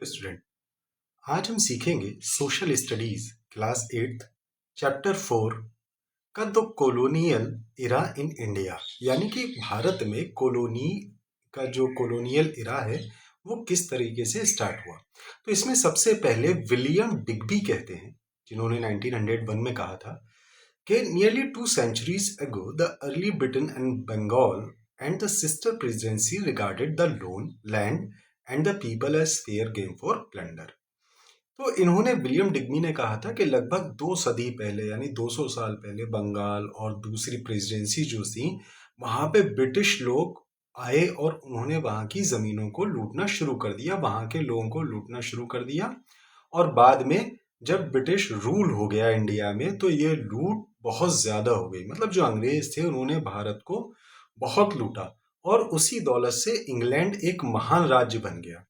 Student, आज हम सीखेंगे सोशल स्टडीज क्लास 8 चैप्टर 4 का the colonial era in India, यानी कि भारत में कॉलोनी का जो कॉलोनियल इरा है वो किस तरीके से स्टार्ट हुआ। तो इसमें सबसे पहले विलियम डिग्बी कहते हैं, जिन्होंने 1901 में कहा था कि nearly 2 centuries ago the early Britain and Bengal and the sister presidency regarded the land and the people as fair game for plunder। तो इन्होंने विलियम डिग्बी ने कहा था कि लगभग 2 सदी पहले यानी 200 साल पहले बंगाल और दूसरी प्रेसिडेंसी जो थी वहां पे ब्रिटिश लोग आए और उन्होंने वहां की जमीनों को लूटना शुरू कर दिया, वहां के लोगों को लूटना शुरू कर दिया। और बाद में जब ब्रिटिश रूल हो गया इंडिया में तो ये लूट बहुत ज्यादा हो गई, मतलब जो अंग्रेज थे उन्होंने भारत को बहुत लूटा और उसी दौलत से इंग्लैंड एक महान राज्य बन गया।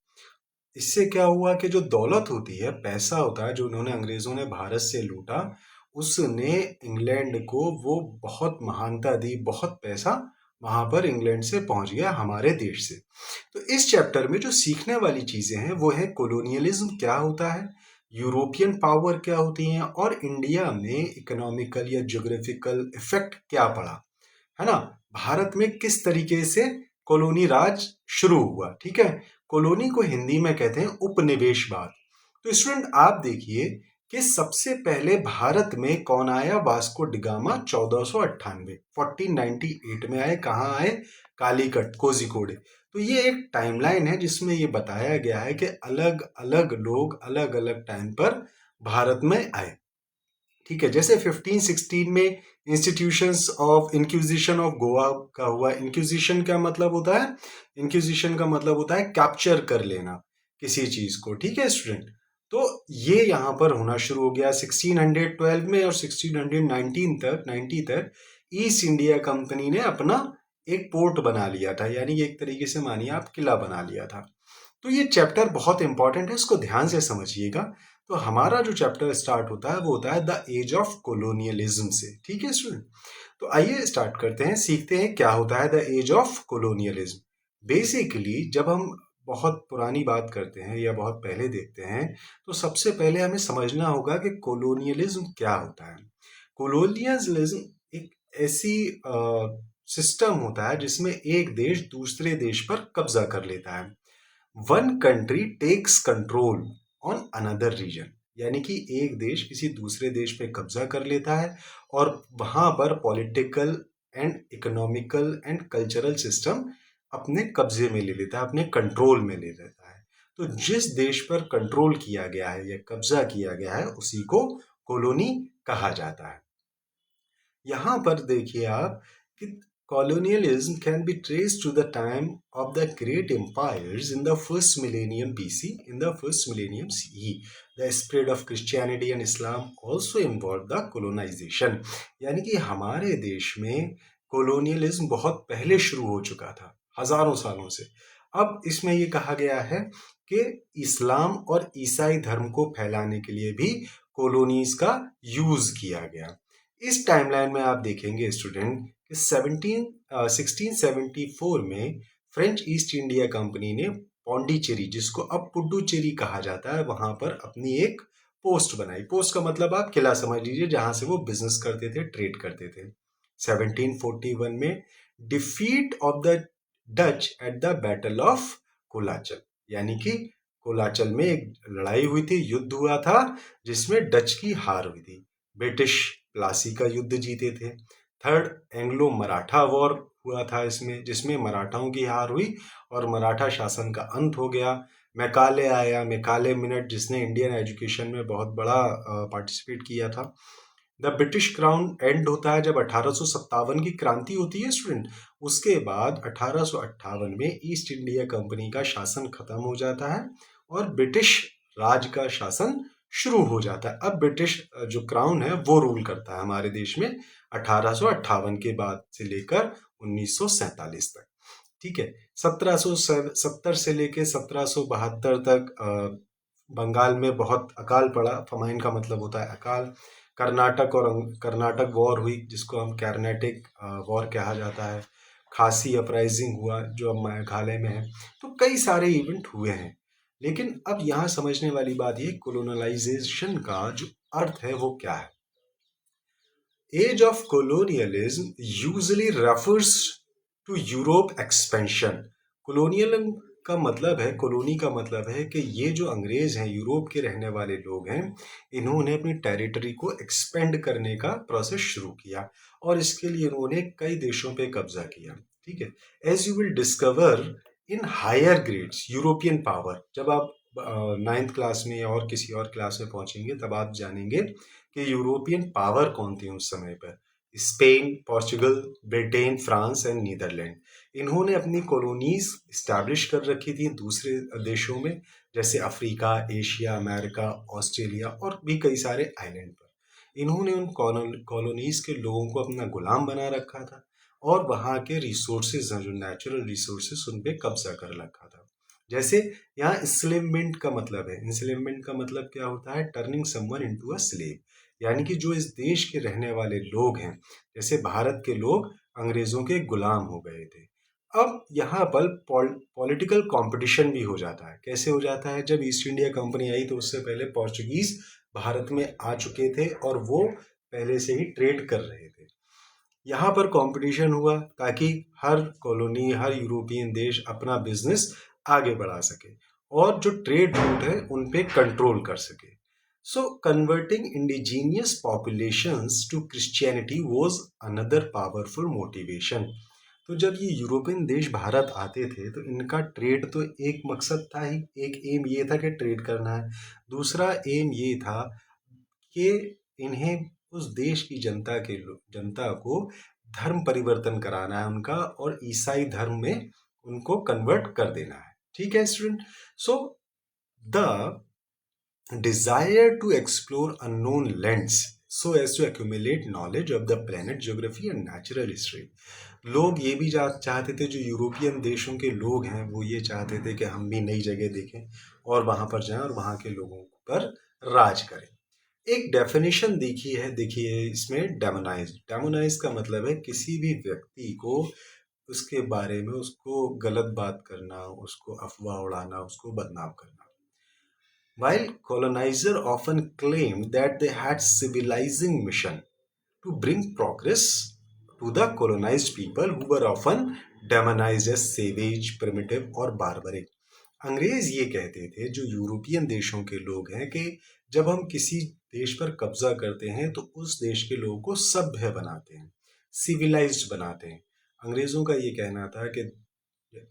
इससे क्या हुआ कि जो दौलत होती है, पैसा होता है, जो उन्होंने अंग्रेजों ने भारत से लूटा, उसने इंग्लैंड को वो बहुत महानता दी, बहुत पैसा वहां पर इंग्लैंड से पहुंच गया हमारे देश से। तो इस चैप्टर में जो सीखने वाली चीजें हैं वो है कोलोनियलिज्म क्या होता है, यूरोपियन पावर क्या होती हैं और इंडिया में इकोनॉमिकल या ज्योग्राफिकल इफेक्ट क्या पड़ा, है ना। भारत में किस तरीके से कॉलोनी राज शुरू हुआ। ठीक है, कॉलोनी को हिंदी में कहते हैं उपनिवेशवाद। तो स्टूडेंट आप देखिए कि सबसे पहले भारत में कौन आया, वास्को डिगामा 1498 1498 में आए। कहाँ आए? कालीकट, कोझिकोड। तो ये एक टाइमलाइन है जिसमें ये बताया गया है कि अलग अलग लोग अलग अलग टाइम पर भारत में आए। ठीक है, जैसे 1516 में institutions of inquisition of Goa का हुआ। इंक्विजिशन का मतलब होता है, इंक्विजिशन का मतलब होता है कैप्चर कर लेना किसी चीज को। ठीक है स्टूडेंट, तो ये यहाँ पर होना शुरू हो गया 1612 में और 1619 तक 90 तक ईस्ट इंडिया कंपनी ने अपना एक पोर्ट बना लिया था, यानी एक तरीके से मानिए आप किला बना लिया था। तो ये चैप्टर बहुत इंपॉर्टेंट है, इसको ध्यान से समझिएगा। तो हमारा जो चैप्टर स्टार्ट होता है वो होता है द एज ऑफ कोलोनियलिज्म से। ठीक है स्टूडेंट, तो आइए स्टार्ट करते हैं, सीखते हैं क्या होता है the age of colonialism. Basically जब हम बहुत पुरानी बात करते हैं या बहुत पहले देखते हैं तो सबसे पहले हमें समझना होगा कि कोलोनियलिज्म क्या होता है। कोलोनियलिज्म एक ऐसी सिस्टम होता है जिसमें एक देश दूसरे देश पर कब्जा कर लेता है। One country takes control on another region, यानी कि एक देश किसी दूसरे देश पे कब्जा कर लेता है और वहां पर political and economical and cultural system अपने कब्जे में ले लेता है, अपने कंट्रोल में ले लेता है। तो जिस देश पर कंट्रोल किया गया है या कब्जा किया गया है उसी को कॉलोनी कहा जाता है। यहाँ पर देखिए आप कि colonialism can be traced to the time of the great empires in the first millennium BC. In the first millennium CE, the spread of Christianity and Islam also involved the colonization। यानी कि हमारे देश में colonialism बहुत पहले शुरू हो चुका था, हजारों सालों से। अब इसमें ये कहा गया है कि इस्लाम और ईसाई धर्म को फैलाने के लिए भी कॉलोनीज का यूज किया गया। इस टाइमलाइन में आप देखेंगे स्टूडेंट कि 1674 में फ्रेंच ईस्ट इंडिया कंपनी ने पौंडीचेरी, जिसको अब पुडुचेरी कहा जाता है, वहां पर अपनी एक पोस्ट बनाई। पोस्ट का मतलब आप किला समझ लीजिए, जहां से वो बिजनेस करते थे, ट्रेड करते थे। 1741 में defeat of the Dutch at the battle of Colachel, यानी कि कोलाचल में एक लड़ाई हुई थी, युद्ध हुआ था जिसमें डच की हार हुई थी। ब्रिटिश प्लासी का युद्ध जीते थे। थर्ड एंग्लो मराठा वॉर हुआ था इसमें, जिसमें मराठाओं की हार हुई और मराठा शासन का अंत हो गया। मैकाले आया, मैकाले मिनट, जिसने इंडियन एजुकेशन में बहुत बड़ा पार्टिसिपेट किया था। द ब्रिटिश क्राउन एंड होता है जब 1857 की क्रांति होती है स्टूडेंट। उसके बाद 1858 में ईस्ट इंडिया कंपनी का शासन खत्म हो जाता है और ब्रिटिश राज का शासन शुरू हो जाता है। अब ब्रिटिश जो क्राउन है वो रूल करता है हमारे देश में 1858 के बाद से लेकर 1947 तक। ठीक है, 1770 से लेकर 1772 तक बंगाल में बहुत अकाल पड़ा। फमाइन का मतलब होता है अकाल। कर्नाटक वॉर हुई, जिसको हम कर्नाटिक वॉर कहा जाता है। खासी अपराइजिंग हुआ जो अब मेघालय में है। तो कई सारे इवेंट हुए हैं। लेकिन अब यहाँ समझने वाली बात ये, कोलोनलाइजेशन का जो अर्थ है वो क्या है। Age of colonialism usually refers to Europe expansion। colonialism का मतलब है, कॉलोनी का मतलब है कि ये जो अंग्रेज हैं, यूरोप के रहने वाले लोग हैं, इन्होंने अपनी टेरिटरी को एक्सपेंड करने का प्रोसेस शुरू किया और इसके लिए इन्होंने कई देशों पे कब्जा किया। ठीक है, as you will discover in higher grades European power. जब आप नाइन्थ क्लास में या और किसी और क्लास में पहुंचेंगे तब आप जानेंगे कि यूरोपियन पावर कौन थी उस समय पर। Spain, Portugal, Britain, France and Netherlands, इन्होंने अपनी कॉलोनीज इस्टेब्लिश कर रखी थी दूसरे देशों में, जैसे अफ्रीका, एशिया, अमेरिका, ऑस्ट्रेलिया और भी कई सारे आइलैंड पर। इन्होंने उन कॉलोनीज के लोगों को अपना गुलाम बना रखा था और वहाँ के रिसोर्सेज हैं, जो नेचुरल रिसोर्सेज, उन पे कब्जा कर रखा था। जैसे यहाँ इंस्लेवमेंट का मतलब है, इंस्लेवमेंट का मतलब क्या होता है, turning someone into a slave, यानी कि जो इस देश के रहने वाले लोग हैं, जैसे भारत के लोग अंग्रेजों के गुलाम हो गए थे। अब यहाँ पर पॉलिटिकल कंपटीशन भी हो जाता है। कैसे हो जाता है, जब ईस्ट इंडिया कंपनी आई तो उससे पहले पोर्चुगीज भारत में आ चुके थे और वो पहले से ही ट्रेड कर रहे थे। यहाँ पर कंपटीशन हुआ ताकि हर कॉलोनी, हर यूरोपियन देश अपना बिजनेस आगे बढ़ा सके और जो ट्रेड रूट है उन पे कंट्रोल कर सके। So, converting indigenous populations to Christianity was another powerful motivation। तो जब ये यूरोपियन देश भारत आते थे तो इनका ट्रेड तो एक मकसद था ही, एक एम ये था कि ट्रेड करना है। दूसरा एम ये था कि इन्हें उस देश की जनता को धर्म परिवर्तन कराना है उनका और ईसाई धर्म में उनको कन्वर्ट कर देना है। ठीक है student, so the desire to explore unknown lands so as to accumulate knowledge of the planet, geography and natural history। लोग ये भी चाहते थे, जो यूरोपियन देशों के लोग हैं वो ये चाहते थे कि हम भी नई जगह देखें और वहां पर जाएं और वहां के लोगों पर राज करें। एक डेफिनेशन देखिए इसमें, डेमोनाइज। डेमोनाइज का मतलब है किसी भी व्यक्ति को उसके बारे में उसको गलत बात करना, उसको अफवाह उड़ाना, उसको बदनाम करना। While colonizers often claimed that they had civilizing mission to bring progress to the colonized people, who were often demonized as savage, primitive और barbaric। अंग्रेज ये कहते थे, जो यूरोपियन देशों के लोग हैं, कि जब हम किसी देश पर कब्जा करते हैं तो उस देश के लोगों को सभ्य बनाते हैं, सिविलाइज्ड बनाते हैं। अंग्रेजों का ये कहना था कि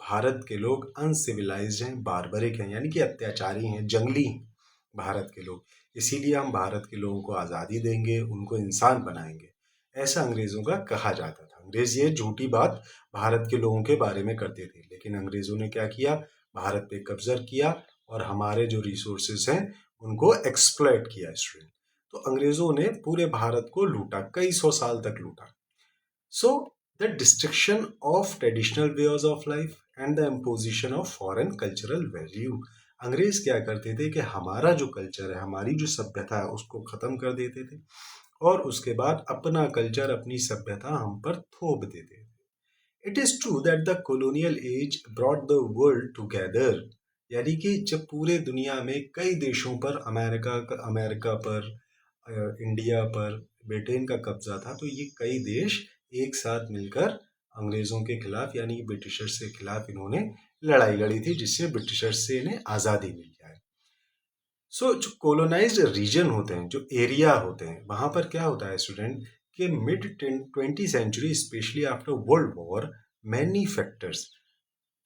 भारत के लोग अनसिविलाइज्ड हैं, बार्बरिक हैं, यानी कि अत्याचारी हैं, जंगली हैं भारत के लोग। इसीलिए हम भारत के लोगों को आज़ादी देंगे, उनको इंसान बनाएंगे, ऐसा अंग्रेज़ों का कहा जाता था। अंग्रेज़ ये झूठी बात भारत के लोगों के बारे में करते थे, लेकिन अंग्रेज़ों ने क्या किया, भारत पे कब्जा किया और हमारे जो रिसोर्सेज हैं उनको एक्सप्लॉइट किया स्टूडेंट। तो अंग्रेज़ों ने पूरे भारत को लूटा, कई सौ साल तक लूटा। So, the destruction of traditional ways of life and the imposition of foreign cultural value। अंग्रेज क्या करते थे कि हमारा जो कल्चर है, हमारी जो सभ्यता है, उसको खत्म कर देते थे और उसके बाद अपना कल्चर, अपनी सभ्यता हम पर थोप देते थे। It is true that the colonial age brought the world together. यानी कि जब पूरे दुनिया में कई देशों पर, अमेरिका पर, इंडिया पर ब्रिटेन का कब्जा था, तो ये कई देश एक साथ मिलकर अंग्रेजों के खिलाफ, यानी कि ब्रिटिशर्स के खिलाफ इन्होंने लड़ाई लड़ी थी, जिससे ब्रिटिशर्स से इन्हें आज़ादी मिल जाए। सो जो कोलोनाइज्ड रीजन होते हैं, जो एरिया होते हैं, वहाँ पर क्या होता है स्टूडेंट, कि mid 20th century, specially after world war, many factors.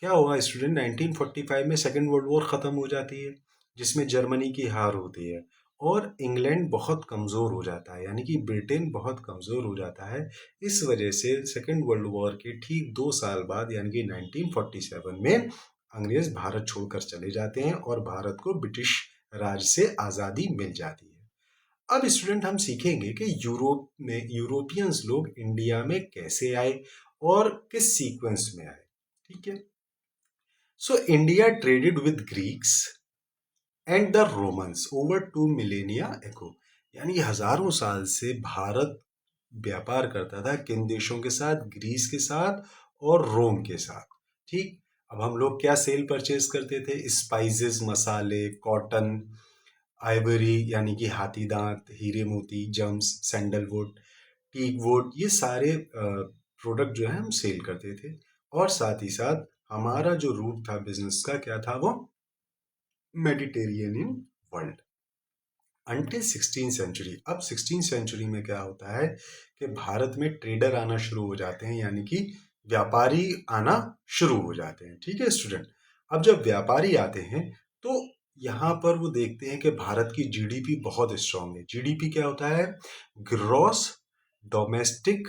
क्या हुआ स्टूडेंट, 1945 में सेकेंड वर्ल्ड वॉर ख़त्म हो जाती है, जिसमें जर्मनी की हार होती है और इंग्लैंड बहुत कमज़ोर हो जाता है, यानी कि ब्रिटेन बहुत कमज़ोर हो जाता है। इस वजह से सेकेंड वर्ल्ड वॉर के ठीक 2 साल बाद, यानी कि 1947 में, अंग्रेज़ भारत छोड़कर चले जाते हैं और भारत को ब्रिटिश राज से आज़ादी मिल जाती है। अब स्टूडेंट हम सीखेंगे कि यूरोपियंस लोग इंडिया में कैसे आए और किस सीक्वेंस में आए। ठीक है, so India traded with Greeks and the Romans over 2 millennia ago. यानी हजारों साल से भारत व्यापार करता था किन देशों के साथ, ग्रीस के साथ और रोम के साथ। ठीक, अब हम लोग क्या सेल परचेज करते थे? स्पाइसेस, मसाले, कॉटन, आइवरी यानी कि हाथी दांत, हीरे मोती, जम्स, सैंडलवुड, टीक वुड, ये सारे प्रोडक्ट जो है हम सेल करते थे। और साथ ही साथ हमारा जो रूट था बिजनेस का, क्या था वो? Mediterranean world until 16th century. अब 16th सेंचुरी में क्या होता है कि भारत में ट्रेडर आना शुरू हो जाते हैं, यानी कि व्यापारी आना शुरू हो जाते हैं। ठीक है स्टूडेंट, अब जब व्यापारी आते हैं तो यहाँ पर वो देखते हैं कि भारत की जीडीपी बहुत स्ट्रांग है। जीडीपी क्या होता है? Gross domestic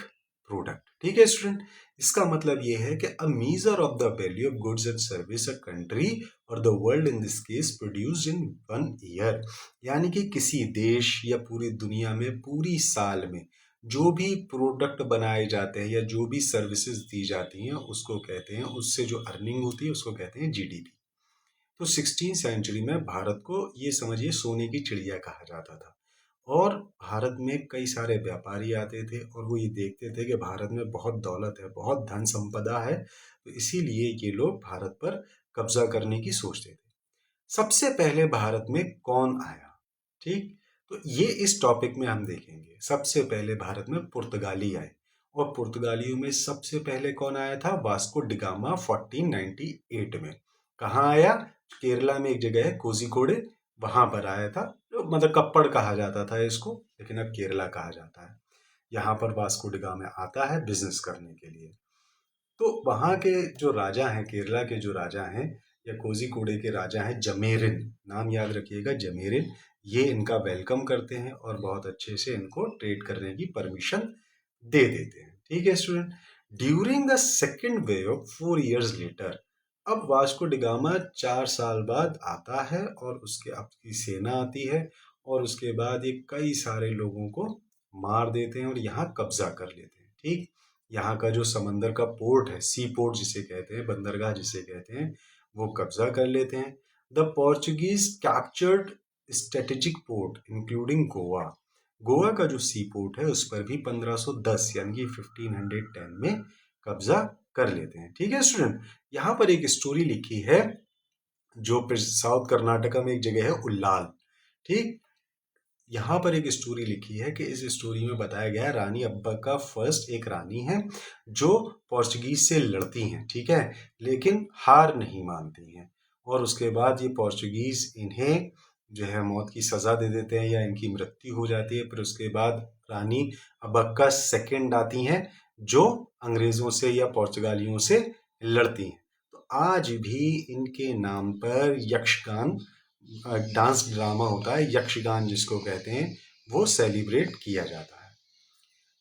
product. ठीक है स्टूडेंट, इसका मतलब ये है कि a measure of the value of goods and service a country और the world in this case produced in 1 year, यानी कि किसी देश या पूरी दुनिया में पूरी साल में जो भी प्रोडक्ट बनाए जाते हैं या जो भी सर्विसेज दी जाती हैं उसको कहते हैं, उससे जो अर्निंग होती है उसको कहते हैं जीडीपी। तो 16th सेंचुरी में भारत को ये समझिए सोने की चिड़िया कहा जाता था। और भारत में कई सारे व्यापारी आते थे और वो ये देखते थे कि भारत में बहुत दौलत है, बहुत धन संपदा है, तो इसीलिए ये लोग भारत पर कब्जा करने की सोचते थे। सबसे पहले भारत में कौन आया? ठीक, तो ये इस टॉपिक में हम देखेंगे। सबसे पहले भारत में पुर्तगाली आए, और पुर्तगालियों में सबसे पहले कौन आया था? वास्को डिगामा 1498 में। कहाँ आया? केरला में एक जगह है कोझिकोडे, वहां पर आया था। मतलब कप्पड़ कहा जाता था इसको, लेकिन अब केरला कहा जाता है। यहाँ पर वास्को डिगामा आता है बिजनेस करने के लिए। तो वहाँ के जो राजा हैं, केरला के जो राजा हैं या कोझिकोडे के राजा हैं, जमेरिन, नाम याद रखिएगा, जमेरिन, ये इनका वेलकम करते हैं और बहुत अच्छे से इनको ट्रेड करने की परमिशन दे देते हैं। ठीक है student, during the second wave 4 years later, अब वास्को डिगामा 4 साल बाद आता है और उसके आपकी सेना आती है और उसके बाद ये कई सारे लोगों को मार देते हैं और यहाँ कब्जा कर लेते हैं। ठीक, यहाँ का जो समंदर का पोर्ट है, सी पोर्ट जिसे कहते हैं, बंदरगाह जिसे कहते हैं, वो कब्जा कर लेते हैं। The Portuguese captured strategic port including Goa. Goa का जो सी पोर्ट है उस पर भी 1510 यानी कि 1510 में कब्जा कर लेते हैं। ठीक है स्टूडेंट, यहाँ पर एक स्टोरी लिखी है जो साउथ कर्नाटका में एक जगह है उल्लाल। ठीक, यहाँ पर एक स्टोरी लिखी है कि इस स्टोरी में बताया गया है रानी अब्बका फर्स्ट एक रानी है जो पोर्चुगीज से लड़ती हैं, ठीक है, लेकिन हार नहीं मानती हैं। और उसके बाद ये पोर्चुगीज इन्हें जो है मौत की सजा दे देते हैं या इनकी मृत्यु हो जाती है। फिर उसके बाद रानी अब्बका सेकंड आती हैं जो अंग्रेजों से या पुर्तगालियों से लड़ती हैं। तो आज भी इनके नाम पर यक्षगान डांस ड्रामा होता है, यक्षगान जिसको कहते हैं, वो सेलिब्रेट किया जाता है।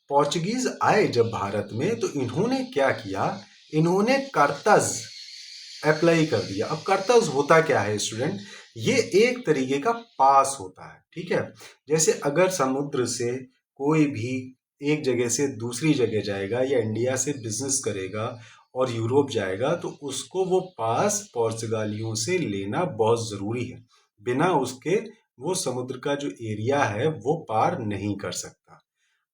पोर्चुगीज आए जब भारत में तो इन्होंने क्या किया? इन्होंने कर्तज अप्लाई कर दिया। अब कर्तज होता क्या है स्टूडेंट? ये एक तरीके का पास होता है। ठीक है, जैसे अगर समुद्र से कोई भी एक जगह से दूसरी जगह जाएगा या इंडिया से बिजनेस करेगा और यूरोप जाएगा तो उसको वो पास पुर्तगालियों से लेना बहुत जरूरी है। बिना उसके वो समुद्र का जो एरिया है वो पार नहीं कर सकता।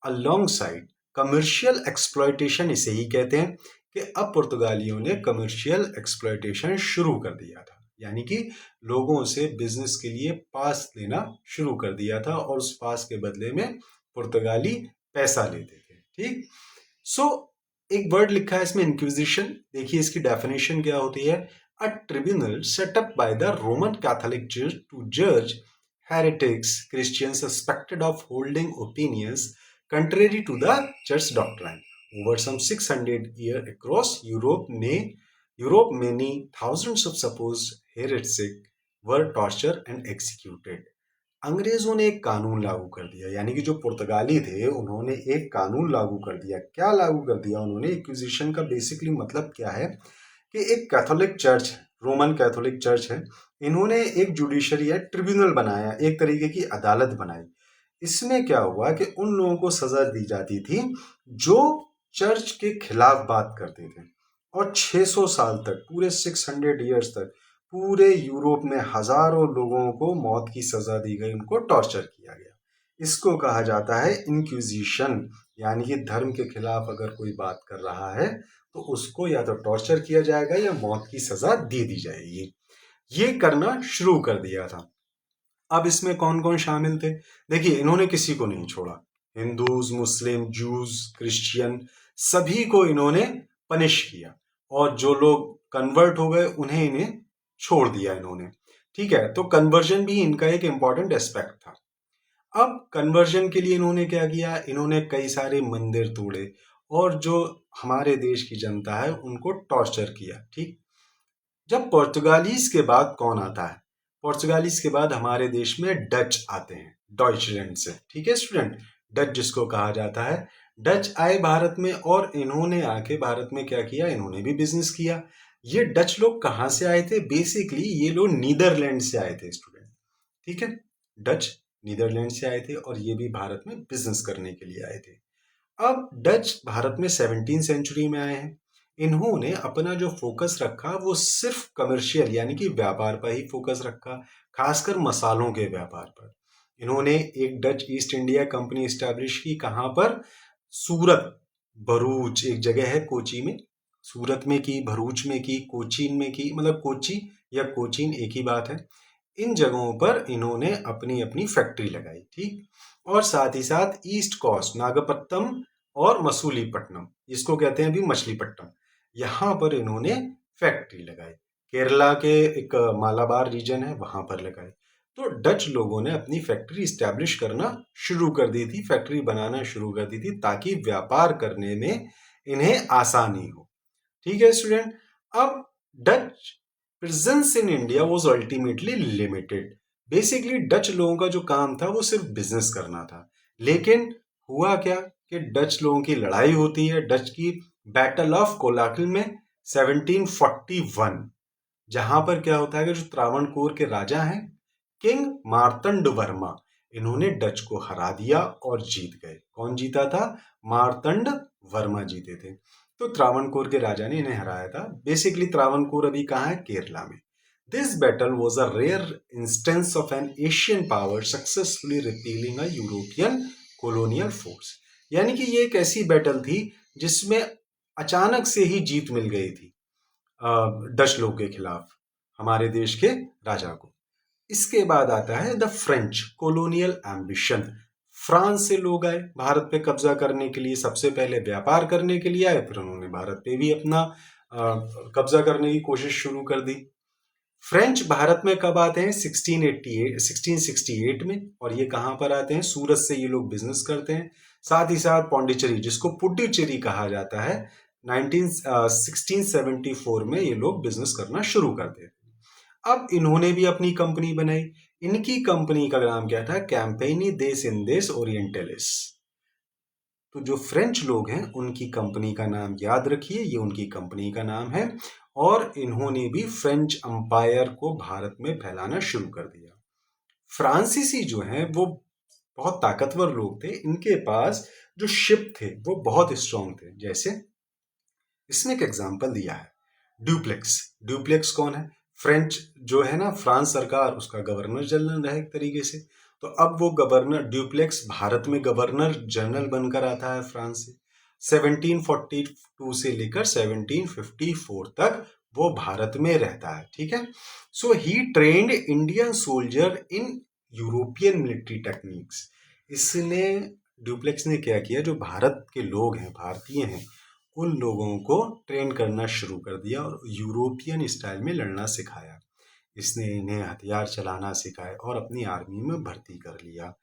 अलोंग साइड कमर्शियल एक्सप्लॉयटेशन इसे ही कहते हैं कि अब पुर्तगालियों ने कमर्शियल एक्सप्लॉयटेशन शुरू कर दिया था, यानी कि लोगों से बिजनेस के लिए पास लेना शुरू कर दिया था और उस पास के बदले में पुर्तगाली पैसा लेते थे। ठीक, सो एक वर्ड लिखा है इसमें इंक्विजिशन, देखिए इसकी डेफिनेशन क्या होती है? A tribunal set up by the Roman Catholic Church to जज heretics, Christians suspected of holding opinions contrary to the church doctrine. Over some 600 years across Europe, many thousands of supposed heretics were tortured and executed. अंग्रेजों ने एक कानून लागू कर दिया, यानी कि जो पुर्तगाली थे उन्होंने एक कानून लागू कर दिया। क्या लागू कर दिया उन्होंने? एक्विजिशन का बेसिकली मतलब क्या है कि एक कैथोलिक चर्च है, रोमन कैथोलिक चर्च है, इन्होंने एक जुडिशरी या ट्रिब्यूनल बनाया, एक तरीके की अदालत बनाई। इसमें क्या हुआ कि उन लोगों को सजा दी जाती थी जो चर्च के खिलाफ बात करते थे। और 600 साल तक, पूरे 600 ईयर्स तक पूरे यूरोप में हजारों लोगों को मौत की सजा दी गई, उनको टॉर्चर किया गया। इसको कहा जाता है इंक्विजिशन, यानी कि धर्म के खिलाफ अगर कोई बात कर रहा है तो उसको या तो टॉर्चर किया जाएगा या मौत की सजा दे दी जाएगी। ये करना शुरू कर दिया था। अब इसमें कौन कौन शामिल थे? देखिए, इन्होंने किसी को नहीं छोड़ा। हिंदूज, मुस्लिम, जूस, क्रिश्चियन, सभी को इन्होंने पनिश किया, और जो लोग कन्वर्ट हो गए उन्हें इन्हें छोड़ दिया इन्होंने। ठीक है, तो कन्वर्जन भी इनका एक इंपॉर्टेंट एस्पेक्ट था। अब कन्वर्जन के लिए इन्होंने क्या किया? इन्होंने कई सारे मंदिर तोड़े और जो हमारे देश की जनता है उनको टॉर्चर किया। ठीक, जब पुर्तगालीज के बाद कौन आता है? पुर्तगालीज के बाद हमारे देश में डच आते हैं, डॉइचलैंड से। ठीक है स्टूडेंट, डच जिसको कहा जाता है। डच आए भारत में और इन्होंने आके भारत में क्या किया? इन्होंने भी बिजनेस किया। ये डच लोग कहाँ से आए थे? बेसिकली ये लोग नीदरलैंड से आए थे स्टूडेंट। ठीक है, डच नीदरलैंड से आए थे और ये भी भारत में बिजनेस करने के लिए आए थे। अब डच भारत में 17वीं सेंचुरी में आए हैं। इन्होंने अपना जो फोकस रखा वो सिर्फ कमर्शियल यानी कि व्यापार पर ही फोकस रखा, खासकर मसालों के व्यापार पर। इन्होंने एक Dutch east India company establish की। कहाँ पर? सूरत, भरूच एक जगह है कोची में। सूरत में की, भरूच में की, कोचीन में की, मतलब कोची या कोचीन एक ही बात है। इन जगहों पर इन्होंने अपनी अपनी फैक्ट्री लगाई। ठीक, और साथ ही साथ ईस्ट कोस्ट, नागपट्टनम और मसूलीपट्टनम, इसको कहते हैं अभी मछलीपट्टनम, यहाँ पर इन्होंने फैक्ट्री लगाई। केरला के एक मालाबार रीजन है, वहां पर लगाई। तो डच लोगों ने अपनी फैक्ट्री स्टैब्लिश करना शुरू कर दी थी, फैक्ट्री बनाना शुरू कर दी थी, ताकि व्यापार करने में इन्हें आसानी हो। ठीक है स्टूडेंट, अब Dutch presence in India was ultimately limited. Basically Dutch लोगों का जो काम था वो सिर्फ बिजनेस करना था। लेकिन हुआ क्या कि डच लोगों की लड़ाई होती है, डच की बैटल ऑफ कोलाकिल में 1741, जहां पर क्या होता है कि जो त्रावणकोर के राजा हैं किंग मार्तंड वर्मा, इन्होंने डच को हरा दिया और जीत गए। कौन जीता था? मार्तंड वर्मा जीते थे। तो त्रावणकोर के राजा ने इन्हें हराया था। बेसिकली त्रावणकोर अभी कहाँ है? केरला में। This battle was a rare instance of an Asian power successfully repelling a European colonial force. यानी कि ये एक ऐसी बैटल थी जिसमें अचानक से ही जीत मिल गई थी डच लोग के खिलाफ, हमारे देश के राजा को। इसके बाद आता है the French colonial ambition. France से लोग आए भारत पे कब्जा करने के लिए, सबसे पहले व्यापार करने के लिए आए, फिर उन्होंने भारत पे भी अपना कब्जा करने की कोशिश शुरू कर दी। फ्रेंच भारत में कब आते हैं? 1688 1668 में। और ये कहाँ पर आते हैं? सूरत से ये लोग बिजनेस करते हैं। साथ ही साथ पौंडीचेरी, जिसको पुडुचेरी कहा जाता है, 1674 में ये लोग बिजनेस करना शुरू करते हैं। अब इन्होंने भी अपनी कंपनी बनाई। इनकी कंपनी का नाम क्या था? कैंपेनी देस इंडेस ओरिएंटलिस। तो जो फ्रेंच लोग हैं उनकी कंपनी का नाम याद रखिए, ये उनकी कंपनी का नाम है। और इन्होंने भी फ्रेंच अंपायर को भारत में फैलाना शुरू कर दिया। फ्रांसीसी जो हैं वो बहुत ताकतवर लोग थे, इनके पास जो शिप थे वो बहुत स्ट्रांग थे। जैसे इसमें एक एग्जांपल दिया है, ड्यूप्लेक्स। ड्यूप्लेक्स कौन है? फ्रेंच जो है ना, फ्रांस सरकार, उसका गवर्नर जनरल है एक तरीके से। तो अब वो गवर्नर ड्यूप्लेक्स भारत में गवर्नर जनरल बनकर आता है फ्रांस से। 1742 से लेकर 1754 तक वो भारत में रहता है। ठीक है, so he trained Indian soldier in European military techniques. इसने, ड्यूप्लेक्स ने क्या किया? जो भारत के लोग हैं, भारतीय हैं, उन लोगों को ट्रेन करना शुरू कर दिया और यूरोपियन स्टाइल में लड़ना सिखाया। इसने इन्हें हथियार चलाना सिखाया और अपनी आर्मी में भर्ती कर लिया।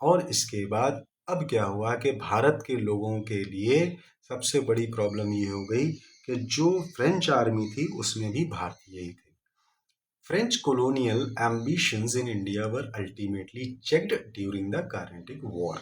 और इसके बाद अब क्या हुआ कि भारत के लोगों के लिए सबसे बड़ी प्रॉब्लम ये हो गई कि जो फ्रेंच आर्मी थी उसमें भी भारतीय ही थे। French colonial ambitions in India were ultimately checked during the Carnatic War।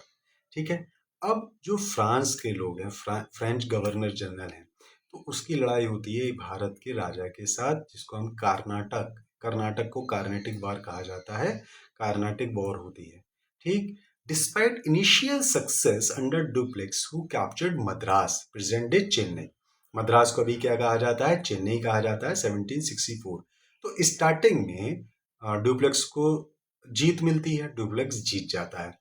ठीक है, अब जो फ्रांस के लोग हैं, फ्रेंच गवर्नर जनरल हैं, तो उसकी लड़ाई होती है भारत के राजा के साथ, जिसको हम कर्नाटक को कार्नेटिक वार कहा जाता है। कार्नाटिक वॉर होती है। ठीक, despite initial success under duplex who captured Madras, present day Chennai. Madras को अभी क्या कहा जाता है? चेन्नई कहा जाता है। 1764। तो स्टार्टिंग में डुप्लेक्स को जीत मिलती है, डुप्लेक्स जीत जाता है।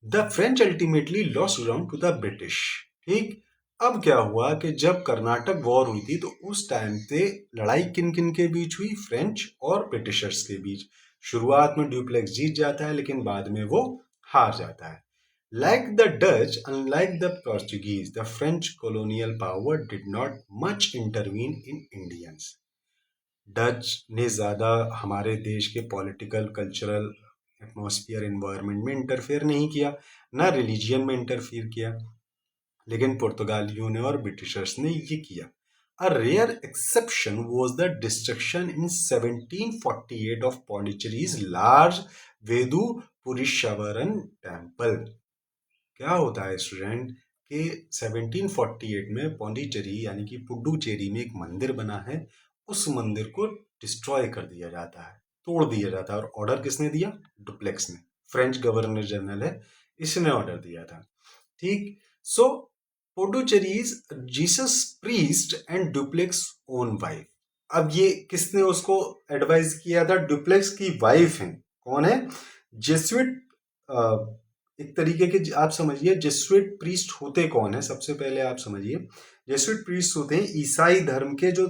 The French ultimately lost ground to the British. ठीक, अब क्या हुआ कि जब कर्नाटक वॉर हुई थी तो उस टाइम पे लड़ाई किन किन के बीच हुई? फ्रेंच और ब्रिटिशर्स के बीच। शुरुआत में ड्यूप्लेक्स जीत जाता है लेकिन बाद में वो हार जाता है। Like the Dutch, unlike the Portuguese, the French colonial power did not much intervene in Indians. Dutch ने ज़्यादा हमारे देश के पॉलिटिकल, कल्चरल, एटमॉस्फेयर, एनवायरनमेंट में इंटरफेयर नहीं किया, ना रिलीजियन में इंटरफेयर किया, लेकिन पुर्तगालियों ने और ब्रिटिशर्स ने ये किया। A rare exception was the destruction in 1748 of Pondicherry's large Vedu Purishavaran temple। क्या होता है स्टूडेंट कि 1748 में पौंडीचेरी यानी कि पुडुचेरी में एक मंदिर बना है, उस मंदिर को डिस्ट्रॉय कर दिया जाता है, तोड़ दिया जाता है। और ऑर्डर किसने दिया? डुप्लेक्स ने, फ्रेंच गवर्नर जनरल है, इसने ऑर्डर दिया था। ठीक, so Puducherry's Jesus priest and Dupleix own wife. अब ये किसने उसको एडवाइस किया था? डुप्लेक्स की वाइफ है। कौन है? जेसुइट। एक तरीके के, आप समझिए जेसुइट प्रीस्ट होते कौन है? सबसे पहले आप समझिए, जेसुइट प्रीस्ट होते हैं ईसाई धर्म के जो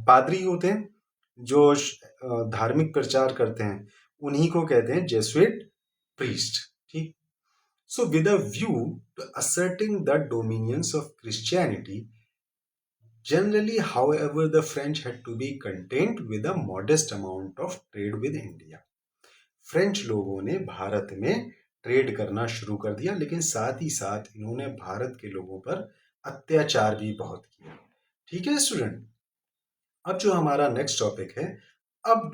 पादरी होते हैं, जो धार्मिक प्रचार करते हैं, उन्हीं को कहते हैं जेसुइट प्रीस्ट। ठीक, so with a view to asserting the dominions of Christianity, generally, however, the French had to be content with a modest amount of trade with India. French लोगों ने भारत में ट्रेड करना शुरू कर दिया, लेकिन साथ ही साथ इन्होंने भारत के लोगों पर अत्याचार भी बहुत किया। ठीक है स्टूडेंट, अब जो हमारा नेक्स्ट टॉपिक है, अब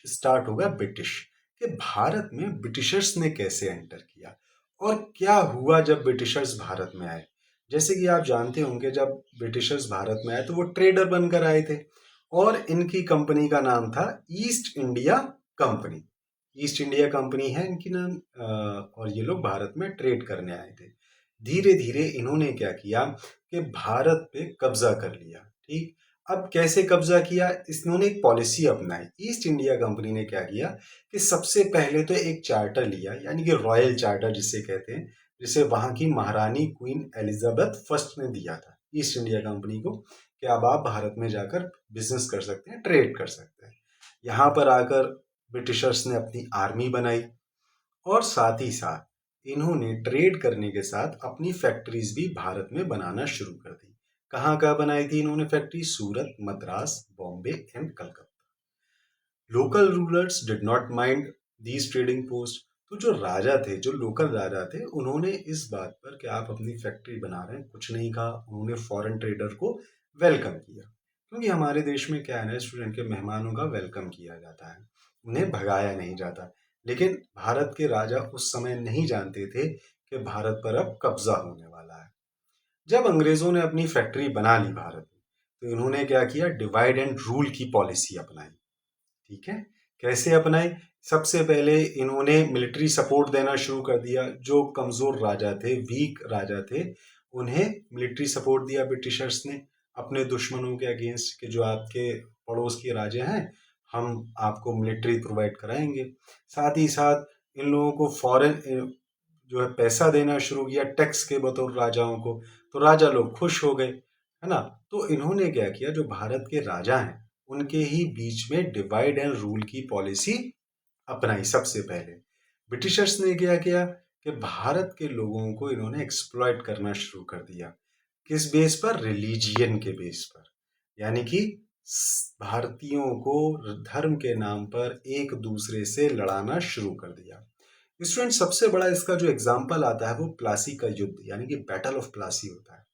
स्टार्ट होगा ब्रिटिश, कि भारत में ब्रिटिशर्स ने कैसे एंटर किया और क्या हुआ जब ब्रिटिशर्स भारत में आए। जैसे कि आप जानते होंगे, जब ब्रिटिशर्स भारत में आए तो वो ट्रेडर बनकर आए थे और इनकी कंपनी का नाम था east India company. East India company है इनकी नाम, और ये लोग भारत में ट्रेड करने आए थे। धीरे धीरे इन्होंने क्या किया कि भारत पे कब्जा कर लिया। ठीक, अब कैसे कब्जा किया? इन्होंने एक पॉलिसी अपनाई। ईस्ट इंडिया कंपनी ने क्या किया कि सबसे पहले तो एक चार्टर लिया, यानी कि रॉयल चार्टर जिसे कहते हैं, जिसे वहां की महारानी क्वीन एलिजाबेथ फर्स्ट ने दिया था ईस्ट इंडिया कंपनी को, कि अब आप भारत में जाकर बिजनेस कर सकते हैं, ट्रेड कर सकते हैं। यहाँ पर आकर ब्रिटिशर्स ने अपनी आर्मी बनाई और साथ ही साथ इन्होंने ट्रेड करने के साथ अपनी फैक्ट्रीज भी भारत में बनाना शुरू कर दी। कहाँ कहाँ बनाई थी इन्होंने factory? Surat, Madras, Bombay and Calcutta. Local rulers did not mind these trading post. तो जो राजा थे, जो लोकल राजा थे, उन्होंने इस बात पर कि आप अपनी फैक्ट्री बना रहे हैं कुछ नहीं कहा। उन्होंने फॉरेन ट्रेडर को वेलकम किया, क्योंकि हमारे देश में क्या है ना स्टूडेंट, के मेहमानों का वेलकम किया जाता है, उन्हें भगाया नहीं जाता। लेकिन भारत के राजा उस समय नहीं जानते थे कि भारत पर अब कब्जा होने वाला है। जब अंग्रेजों ने अपनी फैक्ट्री बना ली भारत में, तो इन्होंने क्या किया? डिवाइड एंड रूल की पॉलिसी अपनाई। ठीक है, कैसे अपनाई? सबसे पहले इन्होंने मिलिट्री सपोर्ट देना शुरू कर दिया। जो कमजोर राजा थे, वीक राजा थे, उन्हें मिलिट्री सपोर्ट दिया ब्रिटिशर्स ने अपने दुश्मनों के अगेंस्ट, कि जो आपके पड़ोस के राजा हैं, हम आपको मिलिट्री प्रोवाइड कराएंगे। साथ ही साथ इन लोगों को फॉरेन जो है पैसा देना शुरू किया टैक्स के बतौर राजाओं को, तो राजा लोग खुश हो गए, है ना। तो इन्होंने क्या किया, जो भारत के राजा हैं उनके ही बीच में डिवाइड एंड रूल की पॉलिसी अपनाई। सबसे पहले ब्रिटिशर्स ने क्या किया कि भारत के लोगों को इन्होंने एक्सप्लॉइट करना शुरू कर दिया। किस बेस पर? रिलीजियन के बेस पर, यानी कि भारतीयों को धर्म के नाम पर एक दूसरे से लड़ाना शुरू कर दिया। स्टूडेंट, सबसे बड़ा इसका जो एग्जाम्पल आता है वो प्लासी का युद्ध, यानी कि बैटल ऑफ प्लासी होता है।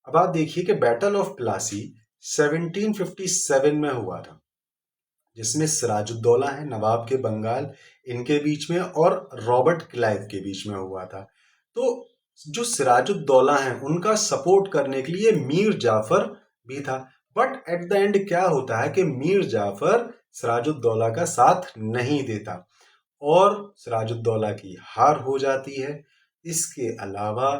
अब आप देखिए कि बैटल ऑफ प्लासी 1757 में हुआ था, जिसमें सिराजुद्दौला है नवाब के बंगाल, इनके बीच में, और रॉबर्ट क्लाइव के बीच में हुआ था। तो जो सिराजुद्दौला हैं उनका सपोर्ट करने के लिए मीर जाफर भी था, बट एट द एंड क्या होता है कि मीर जाफर सिराजुद्दौला का साथ नहीं देता और सिराजुद्दौला की हार हो जाती है। इसके अलावा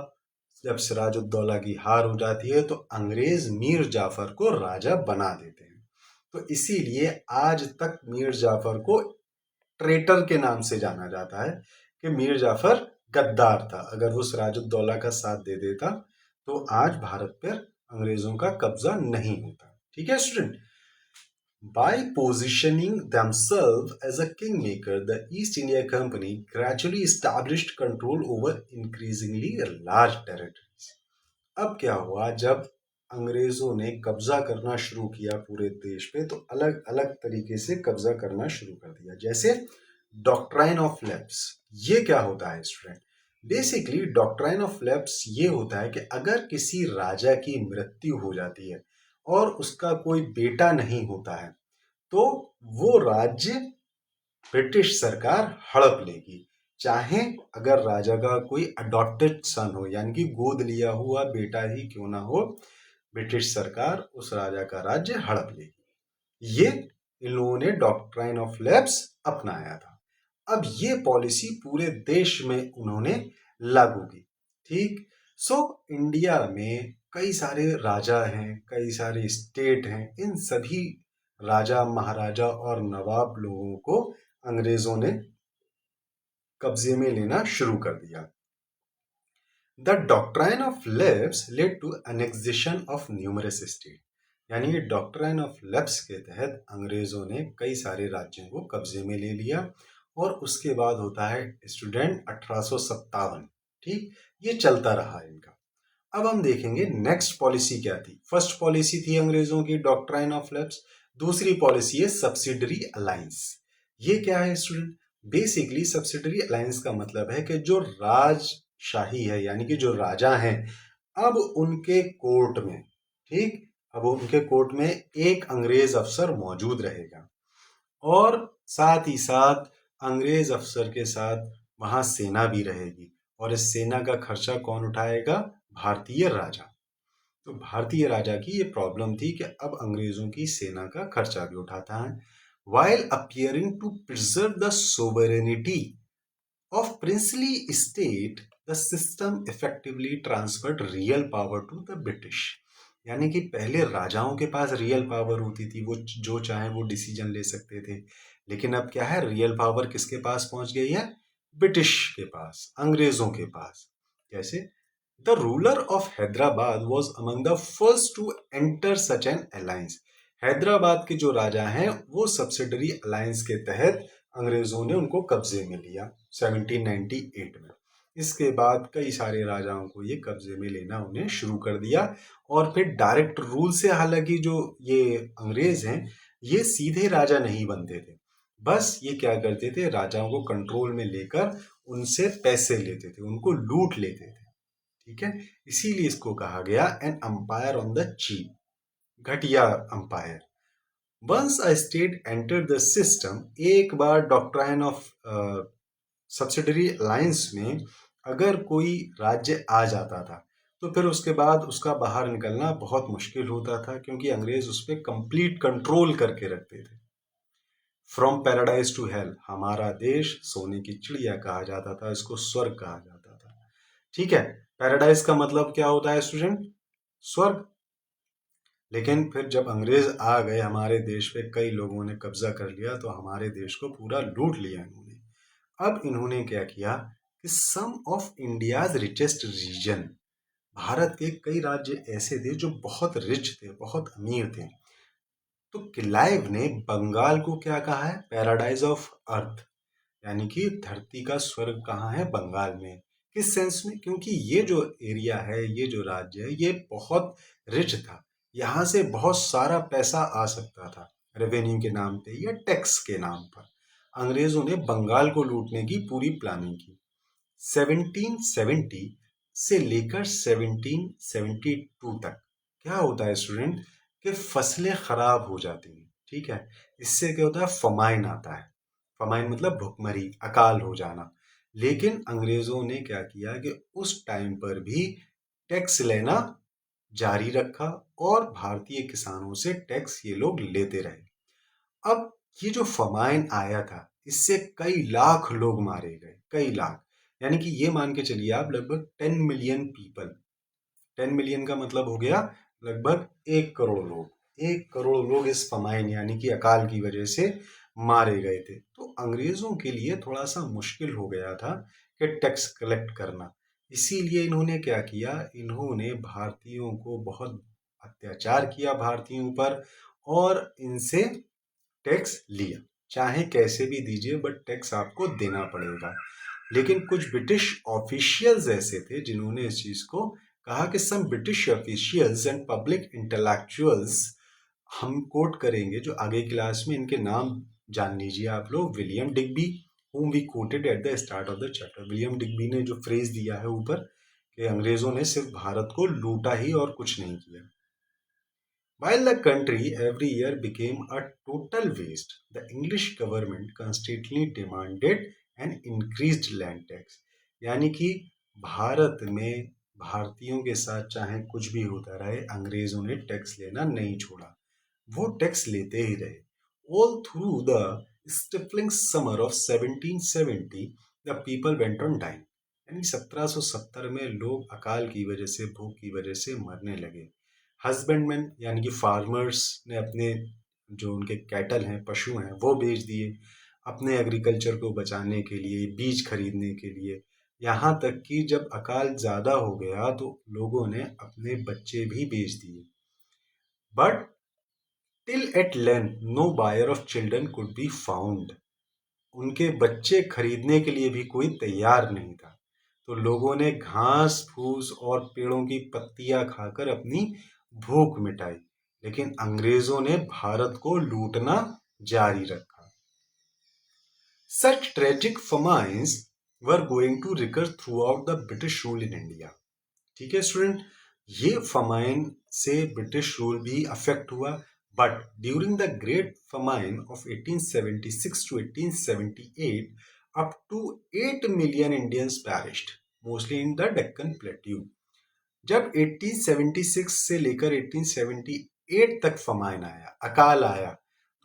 जब सिराजुद्दौला की हार हो जाती है तो अंग्रेज मीर जाफर को राजा बना देते हैं। तो इसीलिए आज तक मीर जाफर को ट्रेटर के नाम से जाना जाता है, कि मीर जाफर गद्दार था। अगर वो सिराजुद्दौला का साथ दे देता तो आज भारत पर अंग्रेजों का कब्जा नहीं होता। ठीक है student. By positioning themselves as a kingmaker, the East India Company gradually established control over increasingly large territories. अब क्या हुआ, जब अंग्रेजों ने कब्जा करना शुरू किया पूरे देश पे, तो अलग अलग तरीके से कब्जा करना शुरू कर दिया। जैसे डॉक्ट्राइन ऑफ लैप्स। ये क्या होता है student? Basically doctrine of lapse ये होता है कि अगर किसी राजा की मृत्यु हो जाती है और उसका कोई बेटा नहीं होता है, तो वो राज्य ब्रिटिश सरकार हड़प लेगी। चाहे अगर राजा का कोई अडॉप्टेड सन हो, यानी कि गोद लिया हुआ बेटा ही क्यों ना हो, ब्रिटिश सरकार उस राजा का राज्य हड़प लेगी। ये इन लोगों ने डॉक्ट्राइन ऑफ लैप्स अपनाया था। अब ये पॉलिसी पूरे देश में उन्होंने लागू की। ठीक। सो इंडिया में कई सारे राजा हैं, कई सारे स्टेट हैं। इन सभी राजा, महाराजा और नवाब लोगों को अंग्रेजों ने कब्जे में लेना शुरू कर दिया। The doctrine of lapse led to annexation of numerous state, यानी कि डॉक्ट्राइन ऑफ लेप्स के तहत अंग्रेजों ने कई सारे राज्यों को कब्जे में ले लिया। और उसके बाद होता है स्टूडेंट 1857। ठीक, ये चलता रहा इनका। अब हम देखेंगे नेक्स्ट पॉलिसी क्या थी। फर्स्ट पॉलिसी थी अंग्रेजों की डॉक्ट्राइन ऑफ लेप्स। दूसरी पॉलिसी है सब्सिडरी अलायंस। ये क्या है स्टूडेंट? बेसिकली सब्सिडरी अलायंस का मतलब है कि जो राजशाही है, यानी कि जो राजा हैं, अब उनके कोर्ट में, ठीक, अब उनके कोर्ट में एक अंग्रेज अफसर मौजूद रहेगा और साथ ही साथ अंग्रेज अफसर के साथ वहां सेना भी रहेगी। और इस सेना का खर्चा कौन उठाएगा? भारतीय राजा। तो भारतीय राजा की ये प्रॉब्लम थी कि अब अंग्रेजों की सेना का खर्चा भी उठाता है। While appearing to preserve the sovereignty of princely state, the system effectively transferred real power to the British. यानी कि पहले राजाओं के पास रियल पावर होती थी, वो जो चाहे वो डिसीजन ले सकते थे। लेकिन अब क्या है, रियल पावर किसके पास पहुंच गई है? ब्रिटिश के पास, अंग्रेजों के पास। कैसे? The ruler of Hyderabad was among the first to enter such an alliance. Hyderabad के जो राजा हैं वो सब्सिडरी अलायंस के तहत अंग्रेजों ने उनको कब्जे में लिया 1798 में। इसके बाद कई सारे राजाओं को ये कब्जे में लेना उन्हें शुरू कर दिया। और फिर डायरेक्ट रूल से, हालांकि जो ये अंग्रेज हैं ये सीधे राजा नहीं बनते थे, बस ये क्या करते थे, राजाओं को कंट्रोल में लेकर उनसे पैसे लेते थे, उनको लूट लेते थे। ठीक है, इसीलिए इसको कहा गया an empire on the cheap, घटिया empire. Once a state enter the system, एक बार डॉक्ट्राइन ऑफ सब्सिडरी अलायंस में अगर कोई राज्य आ जाता था तो फिर उसके बाद उसका बाहर निकलना बहुत मुश्किल होता था, क्योंकि अंग्रेज उस पर कंप्लीट कंट्रोल करके रखते थे। फ्रॉम पैराडाइज टू हेल, हमारा देश सोने की चिड़िया कहा जाता था, इसको स्वर्ग कहा जाता था। ठीक है, पैराडाइज का मतलब क्या होता है स्टूडेंट? स्वर्ग। लेकिन फिर जब अंग्रेज आ गए हमारे देश पे, कई लोगों ने कब्जा कर लिया, तो हमारे देश को पूरा लूट लिया इन्होंने। अब इन्होंने क्या किया कि some of India's richest region, Bharat के कई राज्य ऐसे थे जो बहुत रिच थे, बहुत अमीर थे। तो क्लाइव ने बंगाल को क्या कहा है? पैराडाइज ऑफ अर्थ, यानी कि धरती का स्वर्ग कहाँ है? बंगाल में। किस सेंस में? क्योंकि ये जो एरिया है, ये जो राज्य है, ये बहुत रिच था, यहाँ से बहुत सारा पैसा आ सकता था रेवेन्यू के नाम पे या टैक्स के नाम पर। अंग्रेजों ने बंगाल को लूटने की पूरी प्लानिंग की। 1770 से लेकर 1772 तक क्या होता है स्टूडेंट कि फसलें खराब हो जाती हैं। ठीक है, इससे क्या होता है? फमाइन आता है। फमाइन मतलब भुखमरी, अकाल हो जाना। लेकिन अंग्रेजों ने क्या किया कि उस टाइम पर भी टैक्स लेना जारी रखा और भारतीय किसानों से टैक्स ये लोग लेते रहे। अब ये जो फमाइन आया था, इससे कई लाख लोग मारे गए, कई लाख। यानी कि ये मान के चलिए आप, लगभग 10 मिलियन पीपल। 10 मिलियन का मतलब हो गया लगभग 1 करोड़ लोग। 1 करोड़ लोग इस फमाइन यानी कि अकाल की वजह से मारे गए थे। तो अंग्रेजों के लिए थोड़ा सा मुश्किल हो गया था कि टैक्स कलेक्ट करना। इसीलिए इन्होंने क्या किया, इन्होंने भारतीयों को बहुत अत्याचार किया भारतीयों पर, और इनसे टैक्स लिया। चाहे कैसे भी दीजिए, बट टैक्स आपको देना पड़ेगा। लेकिन कुछ ब्रिटिश ऑफिशियल्स ऐसे थे जिन्होंने इस चीज को कहा कि some British officials and public intellectuals, हम कोट करेंगे जो आगे क्लास में, इनके नाम जान लीजिए आप लोग। William Digby, whom we quoted at the start of the chapter। William Digby ने जो फ्रेज दिया है ऊपर कि अंग्रेजों ने सिर्फ भारत को लूटा ही और कुछ नहीं किया। While the country every year became a total waste, the English government constantly demanded an increased land tax। यानी कि भारत में भारतीयों के साथ चाहे कुछ भी होता रहे, अंग्रेजों ने टैक्स लेना नहीं छोड़ा, वो टैक्स लेते ही रहे। All through the stifling summer of 1770, the people went on dying। यानी 1770 में लोग अकाल की वजह से, भूख की वजह से मरने लगे। हस्बैंडमैन यानी कि फार्मर्स ने अपने जो उनके कैटल हैं, पशु हैं, वो बेच दिए अपने एग्रीकल्चर को बचाने के लिए, बीज खरीदने के लिए। यहाँ तक कि जब अकाल ज़्यादा हो गया तो लोगों ने अपने बच्चे भी बेच दिए। But till at length no buyer of children could be found. उनके बच्चे खरीदने के लिए भी कोई तैयार नहीं था। तो लोगों ने घास फूस और पेड़ों की पत्तियां खाकर अपनी भूख मिटाई, लेकिन अंग्रेजों ने भारत को लूटना जारी रखा। Such tragic famines were going to recur throughout the British rule in India। ठीक है स्टूडेंट, ये फमाइन से ब्रिटिश रूल भी अफेक्ट हुआ। But during the great famine of 1876 to 1878, up to 8 million Indians perished, mostly in the Deccan plateau. जब 1876 से लेकर 1878 तक फमाइन आया, अकाल आया,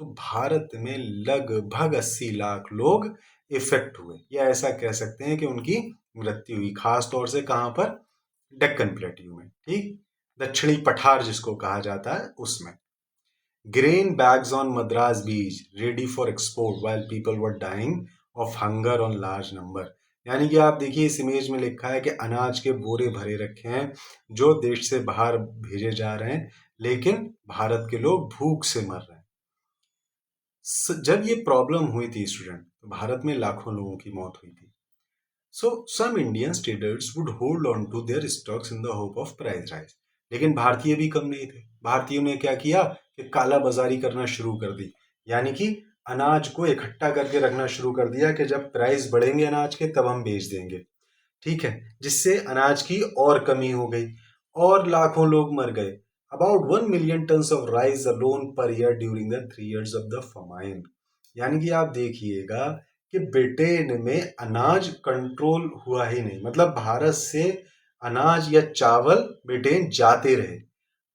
तो भारत में लगभग 80 लाख लोग इफेक्ट हुए, या ऐसा कह सकते हैं कि उनकी मृत्यु हुई। खास तौर से कहां पर? डेक्कन प्लेट्यू में, ठीक, दक्षिणी पठार जिसको कहा जाता है उसमें। Grain bags on Madras beach ready for export while people were dying of hunger on large number. यानी कि आप देखिए इस इमेज में लिखा है कि अनाज के बोरे भरे रखे हैं जो देश से बाहर भेजे जा रहे हैं, लेकिन भारत के लोग भूख से मर रहे हैं। जब ये प्रॉब्लम हुई थी स्टूडेंट, तो भारत में लाखों लोगों की मौत हुई थी। So some Indian traders would hold on to their stocks in the hope of price rise। लेकिन भारतीय भी कम नहीं थे। भारतीयों ने क्या किया कि काला बाजारी करना शुरू कर दी, यानी कि अनाज को इकट्ठा करके रखना शुरू कर दिया कि जब प्राइस बढ़ेंगे अनाज के तब हम बेच देंगे, ठीक है, जिससे अनाज की और कमी हो गई और लाखों लोग मर गए। About 1 million tons of rice alone per year during the 3 years of the famine. यानी कि आप देखिएगा कि ब्रिटेन में अनाज कंट्रोल हुआ ही नहीं, मतलब भारत से अनाज या चावल ब्रिटेन जाते रहे।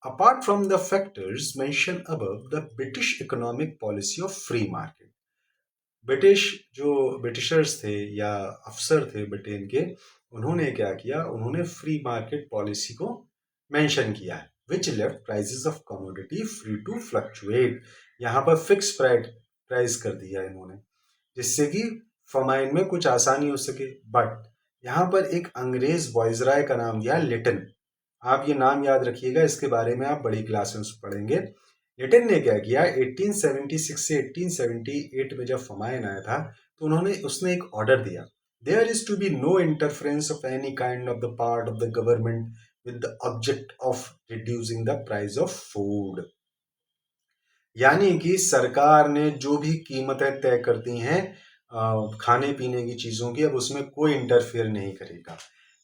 Apart from the factors mention above, the British economic policy of free market. British जो ब्रिटिशर्स थे या अफसर थे ब्रिटेन के, उन्होंने क्या किया, उन्होंने फ्री मार्केट पॉलिसी को मेंशन किया है, which left prices of commodity free to fluctuate. यहाँ पर फिक्स प्राइस कर दिया इन्होंने, जिससे कि फमाइन में कुछ आसानी हो सके। बट यहाँ पर एक अंग्रेज वाइसराय का नाम दिया लिटन। आप ये नाम याद रखिएगा, इसके बारे में आप बड़ी क्लास में पढ़ेंगे। लिटन ने क्या किया, 1876 से 1878 में जब फमाइन आया था तो उसने एक ऑर्डर दिया, there is to be no interference of any kind of the part of the government with the object of reducing the price of food. यानी कि सरकार ने जो भी कीमतें तय करती हैं खाने पीने की चीजों की, अब उसमें कोई इंटरफेयर नहीं करेगा।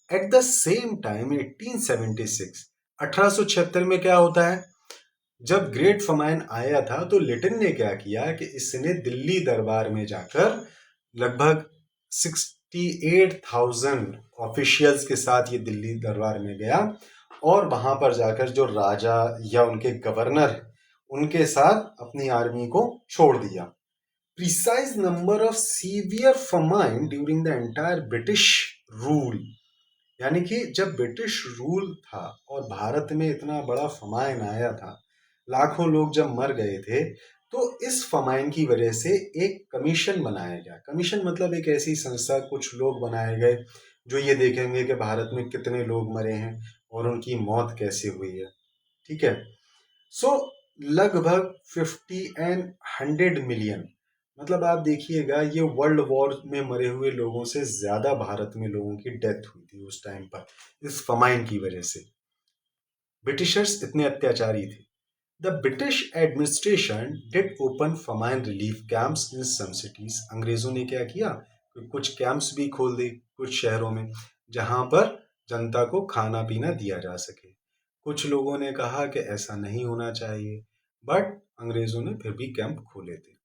एट द सेम टाइम 1876, 1876 में क्या होता है, जब ग्रेट फमाइन आया था तो लिटन ने क्या किया कि इसने दिल्ली दरबार में जाकर लगभग 68,000 ऑफिशियल्स के साथ ये दिल्ली दरबार में गया और वहां पर जाकर जो राजा या उनके गवर्नर, उनके साथ अपनी आर्मी को छोड़ दिया। Precise number of severe famine during the entire British rule. यानी कि जब ब्रिटिश रूल था और भारत में इतना बड़ा फमाइन आया था, लाखों लोग जब मर गए थे, तो इस फमाइन की वजह से एक कमीशन बनाया गया। कमीशन मतलब एक ऐसी संस्था, कुछ लोग बनाए गए जो ये देखेंगे कि भारत में कितने लोग मरे हैं और उनकी मौत कैसे हुई है। ठीक है। सो लगभग 50 एंड 100 मिलियन, मतलब आप देखिएगा ये वर्ल्ड वॉर में मरे हुए लोगों से ज्यादा भारत में लोगों की डेथ हुई थी उस टाइम पर इस फमाइन की वजह से। ब्रिटिशर्स इतने अत्याचारी थे। The British administration did open famine relief camps in some cities. अंग्रेजों ने क्या किया कि कुछ कैंप्स भी खोल दी कुछ शहरों में, जहां पर जनता को खाना पीना दिया जा सके। कुछ लोगों ने कहा कि ऐसा नहीं होना चाहिए, बट अंग्रेजों ने फिर भी कैंप खोले थे।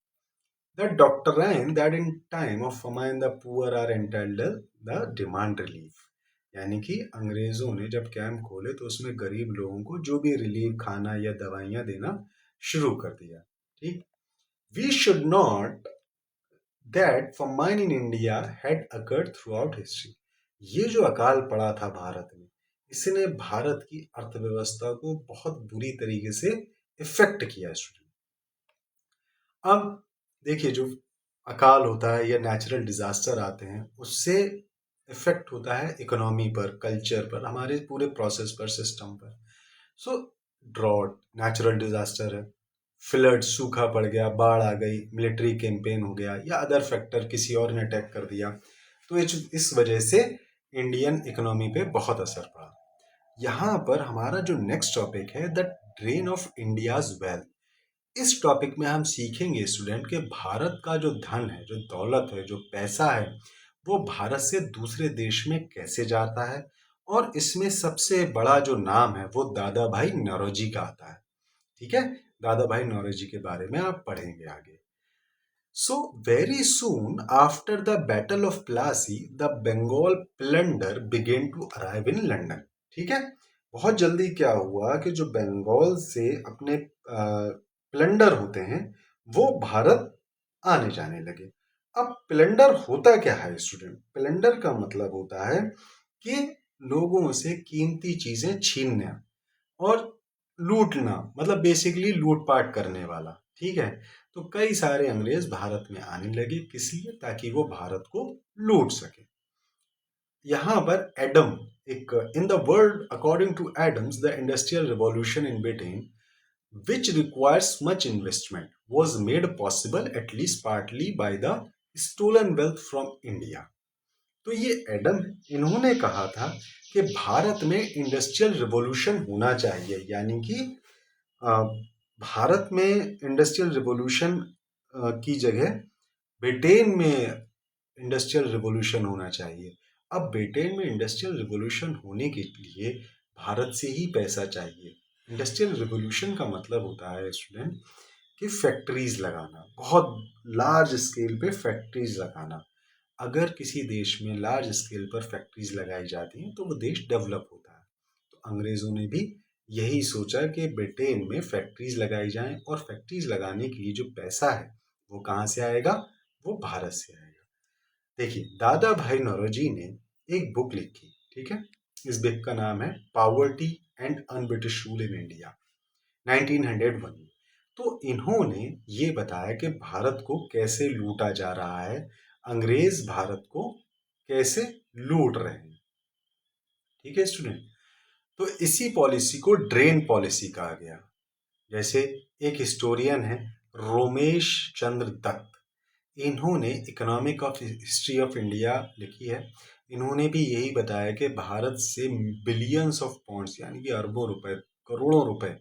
The doctrine that in time of famine the poor are entitled the demand relief, यानी कि अंग्रेजों ने जब कैंप खोले तो उसमें गरीब लोगों को जो भी रिलीफ, खाना या दवाइयां देना शुरू कर दिया। ठीक। We should not that famine in India had occurred throughout history। ये जो अकाल पड़ा था भारत में, इसने भारत की अर्थव्यवस्था को बहुत बुरी तरीके से इफेक्ट किया स्टूडेंट। अब देखिए, जो अकाल होता है या नेचुरल डिजास्टर आते हैं उससे इफेक्ट होता है इकोनॉमी पर, कल्चर पर, हमारे पूरे प्रोसेस पर, सिस्टम पर। सो ड्रॉट नेचुरल डिजास्टर है, फ्लड सूखा पड़ गया, बाढ़ आ गई, मिलिट्री कैंपेन हो गया या अदर फैक्टर किसी और ने अटैक कर दिया, तो इस वजह से इंडियन इकोनॉमी पे बहुत असर पड़ा। यहाँ पर हमारा जो नेक्स्ट टॉपिक है the drain of India's wealth. इस टॉपिक में हम सीखेंगे स्टूडेंट कि भारत का जो धन है, जो दौलत है, जो पैसा है, वो भारत से दूसरे देश में कैसे जाता है। और इसमें सबसे बड़ा जो नाम है वो दादा भाई नौरोजी का आता है। ठीक है। दादा भाई नौरोजी के बारे में आप पढ़ेंगे आगे। So very soon after the battle of Plassey the Bengal plunder began to arrive in London. ठीक है। बहुत जल्दी क्या हुआ कि जो बंगाल से अपने प्लंडर होते हैं वो भारत आने जाने लगे। अब प्लंडर होता क्या है स्टूडेंट? प्लंडर का मतलब होता है कि लोगों से कीमती चीजें छीनना और लूटना, मतलब बेसिकली लूटपाट करने वाला। ठीक है। तो कई सारे अंग्रेज भारत में आने लगे, किस लिए? ताकि वो भारत को लूट सके। यहाँ पर एडम, एक in the world according to Adams the Industrial Revolution in Britain which requires much investment was made possible at least partly by the stolen wealth from India। तो ये एडम, इन्होंने कहा था कि भारत में इंडस्ट्रियल रिवॉल्यूशन होना चाहिए, यानी कि भारत में इंडस्ट्रियल रिवॉल्यूशन की जगह ब्रिटेन में इंडस्ट्रियल रिवॉल्यूशन होना चाहिए। अब ब्रिटेन में इंडस्ट्रियल रिवॉल्यूशन होने के लिए भारत से ही पैसा चाहिए। इंडस्ट्रियल रिवॉल्यूशन का मतलब होता है स्टूडेंट कि फैक्ट्रीज लगाना, बहुत लार्ज स्केल पे फैक्ट्रीज लगाना। अगर किसी देश में लार्ज स्केल पर फैक्ट्रीज लगाई जाती हैं तो वो देश डेवलप होता है। तो अंग्रेजों ने भी यही सोचा कि ब्रिटेन में फैक्ट्रीज लगाई जाएं और फैक्ट्रीज लगाने के लिए जो पैसा है वो कहाँ से आएगा? वो भारत से आएगा। देखिए, दादा भाई नौरोजी ने एक बुक लिखी। ठीक है। इस बुक का नाम है poverty and un British rule in India, 1901 में। तो इन्होंने ये बताया कि भारत को कैसे लूटा जा रहा है, अंग्रेज भारत को कैसे लूट रहे हैं। ठीक है स्टूडेंट। तो इसी पॉलिसी को ड्रेन पॉलिसी कहा गया। जैसे एक हिस्टोरियन है रोमेश चंद्र दत्त, इन्होंने economic of history of India लिखी है। इन्होंने भी यही बताया कि भारत से बिलियंस ऑफ पॉन्ड्स यानी कि अरबों रुपए, करोड़ों रुपए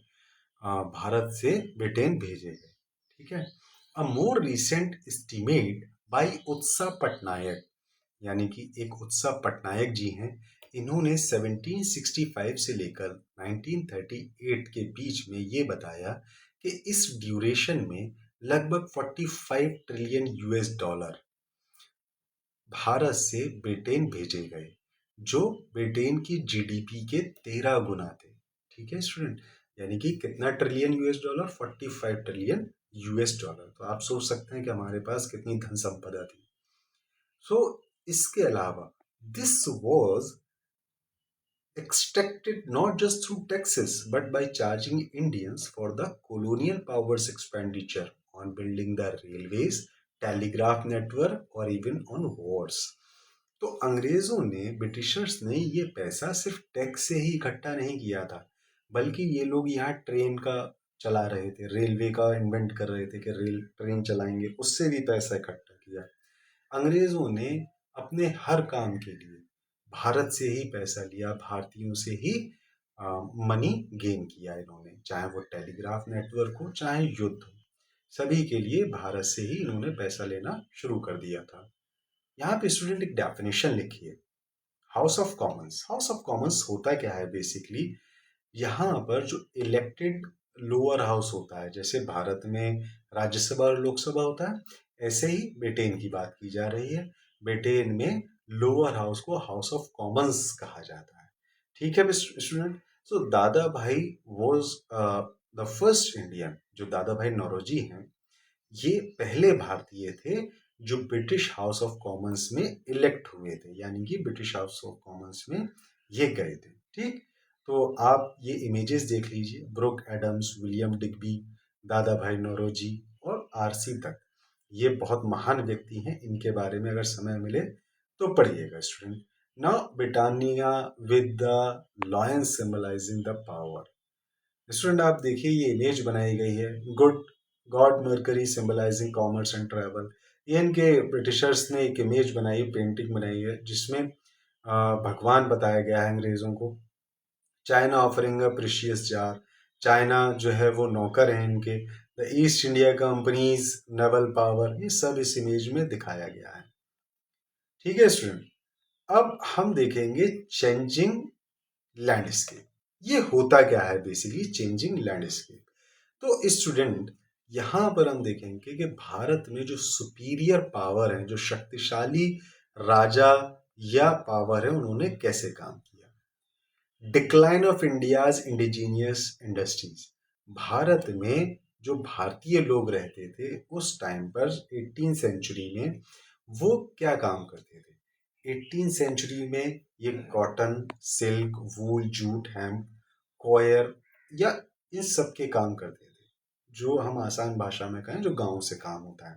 भारत से ब्रिटेन भेजे गए। ठीक है। अ more recent estimate bye उत्सा Patnaik, यानी कि एक उत्सा पटनायक जी हैं, इन्होंने 1765 से लेकर 1938 के बीच में ये बताया कि इस ड्यूरेशन में लगभग 45 ट्रिलियन यूएस डॉलर भारत से ब्रिटेन भेजे गए, जो ब्रिटेन की जीडीपी के 13 गुना थे। ठीक है स्टूडेंट। यानी कि कितना trillion US dollar? 45 trillion US dollar. तो आप सोच सकते हैं कि हमारे पास कितनी धन संपदा थी। सो इसके अलावा this was extracted not just through taxes but by charging Indians for the colonial powers expenditure on building the railways, telegraph network, or even on wars. तो अंग्रेजों ने, ब्रिटिशर्स ने ये पैसा सिर्फ टैक्स से ही इकट्ठा नहीं किया था, बल्कि ये लोग यहाँ ट्रेन का चला रहे थे, रेलवे का इन्वेंट कर रहे थे कि रेल ट्रेन चलाएंगे, उससे भी पैसा इकट्ठा किया। अंग्रेजों ने अपने हर काम के लिए भारत से ही पैसा लिया, भारतीयों से ही मनी गेन किया इन्होंने, चाहे वो टेलीग्राफ नेटवर्क हो, चाहे युद्ध हो, सभी के लिए भारत से ही इन्होंने पैसा लेना शुरू कर दिया था। यहाँ पे स्टूडेंट एक डेफिनेशन लिखिए, house of Commons. House of Commons होता क्या है बेसिकली, यहाँ पर जो इलेक्टेड लोअर हाउस होता है, जैसे भारत में राज्यसभा और लोकसभा होता है, ऐसे ही ब्रिटेन की बात की जा रही है। ब्रिटेन में लोअर हाउस को हाउस ऑफ कॉमन्स कहा जाता है। ठीक है स्टूडेंट। सो दादा भाई वॉज द फर्स्ट इंडियन, जो दादा भाई नौरोजी हैं, ये पहले भारतीय थे जो ब्रिटिश हाउस ऑफ कॉमन्स में इलेक्ट हुए थे, यानी कि ब्रिटिश हाउस ऑफ कॉमन्स में ये गए थे। ठीक, तो आप ये इमेजेस देख लीजिए, ब्रुक एडम्स, विलियम डिग्बी, दादा भाई नौरोजी और आरसी तक, ये बहुत महान व्यक्ति हैं। इनके बारे में अगर समय मिले तो पढ़िएगा student. Now Britannia with the lion symbolising the power. Student आप देखिए, ये इमेज बनाई गई है, God mercury symbolising commerce and travel. ये इनके ब्रिटिशर्स ने एक इमेज बनाई, पेंटिंग बनाई है, जिसमें भगवान बताया गया है अंग्रेजों को। China offering a precious jar, China जो है वो नौकर है इनके। The east India companies naval power, ये सब इस इमेज में दिखाया गया है। ठीक है स्टूडेंट, अब हम देखेंगे चेंजिंग लैंडस्केप। ये होता क्या है बेसिकली चेंजिंग लैंडस्केप। तो स्टूडेंट यहाँ पर हम देखेंगे कि भारत में जो सुपीरियर पावर है, जो शक्तिशाली राजा या पावर है, उन्होंने कैसे काम किया। Decline of India's indigenous industries. Bharat में जो भारतीय लोग रहते थे उस टाइम पर 18th सेंचुरी में, वो क्या काम करते थे। 18th सेंचुरी में ये कॉटन, सिल्क, वूल, जूट, हेम्प, कॉयर या इन सब के काम करते थे, जो हम आसान भाषा में कहें जो गांव से काम होता है।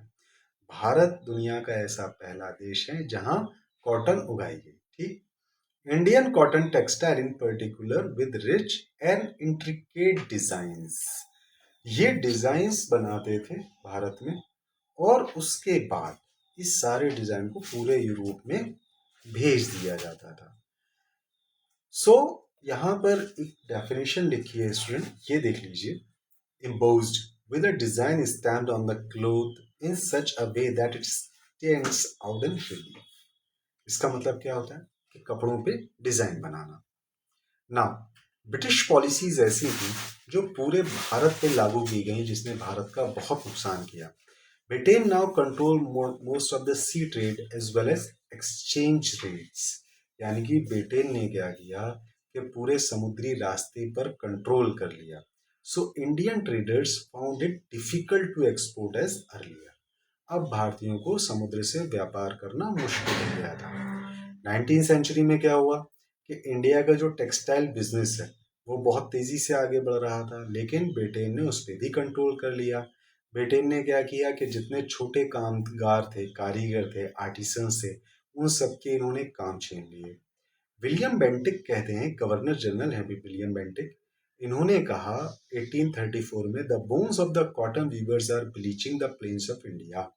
भारत दुनिया का ऐसा पहला देश है जहां कॉटन उगाई गई। ठीक, Indian cotton textile in particular with rich and intricate designs. ये डिजाइंस बनाते थे भारत में, और उसके बाद इस सारे डिजाइन को पूरे यूरोप में भेज दिया जाता था। सो यहाँ पर एक डेफिनेशन लिखी है स्टूडेंट, ये देख लीजिए, embossed with a design stamped on the cloth in such a way that it stands out and freely। इसका मतलब क्या होता है कि कपड़ों पे डिजाइन बनाना। ना ब्रिटिश पॉलिसीज ऐसी थी जो पूरे भारत पे लागू की गई, जिसने भारत का बहुत नुकसान किया। Britain now control most of the sea trade as well as exchange rates, यानी कि ब्रिटेन ने क्या किया कि पूरे समुद्री रास्ते पर कंट्रोल कर लिया। So Indian traders found it difficult to export as earlier. अब भारतीयों को समुद्र से व्यापार करना मुश्किल हो गया था। 19th सेंचुरी में क्या हुआ कि इंडिया का जो टेक्सटाइल बिजनेस है वो बहुत तेजी से आगे बढ़ रहा था, लेकिन ब्रिटेन ने उस पर भी कंट्रोल कर लिया। ब्रिटेन ने क्या किया कि जितने छोटे कामगार थे, कारीगर थे, आर्टिसंस थे, उन सबके इन्होंने काम छीन लिए। विलियम बेंटिक कहते हैं, गवर्नर जनरल है विलियम बेंटिक, इन्होंने कहा 1834 में, the bones of the cotton weavers are bleaching the plains of India.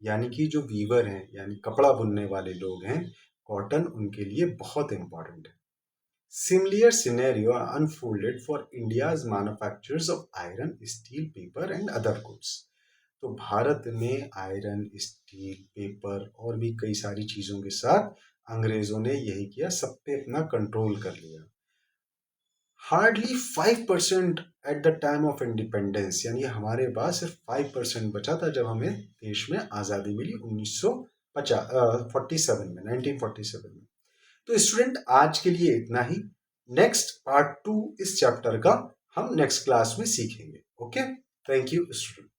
यानी कि जो वीवर हैं, यानी कपड़ा बुनने वाले लोग हैं, कॉटन उनके लिए बहुत इंपॉर्टेंट है। Similar scenario unfolded for India's manufacturers of iron, steel, paper and other goods. तो भारत में आयरन, स्टील, पेपर और भी कई सारी चीज़ों के साथ अंग्रेज़ों ने यही किया, सब पे अपना कंट्रोल कर लिया। Hardly 5% at the time of independence, यानी हमारे पास सिर्फ 5% बचा था जब हमें देश में आज़ादी मिली 1947 में। तो स्टूडेंट आज के लिए इतना ही। नेक्स्ट पार्ट 2 इस चैप्टर का हम नेक्स्ट क्लास में सीखेंगे। Okay, thank you student.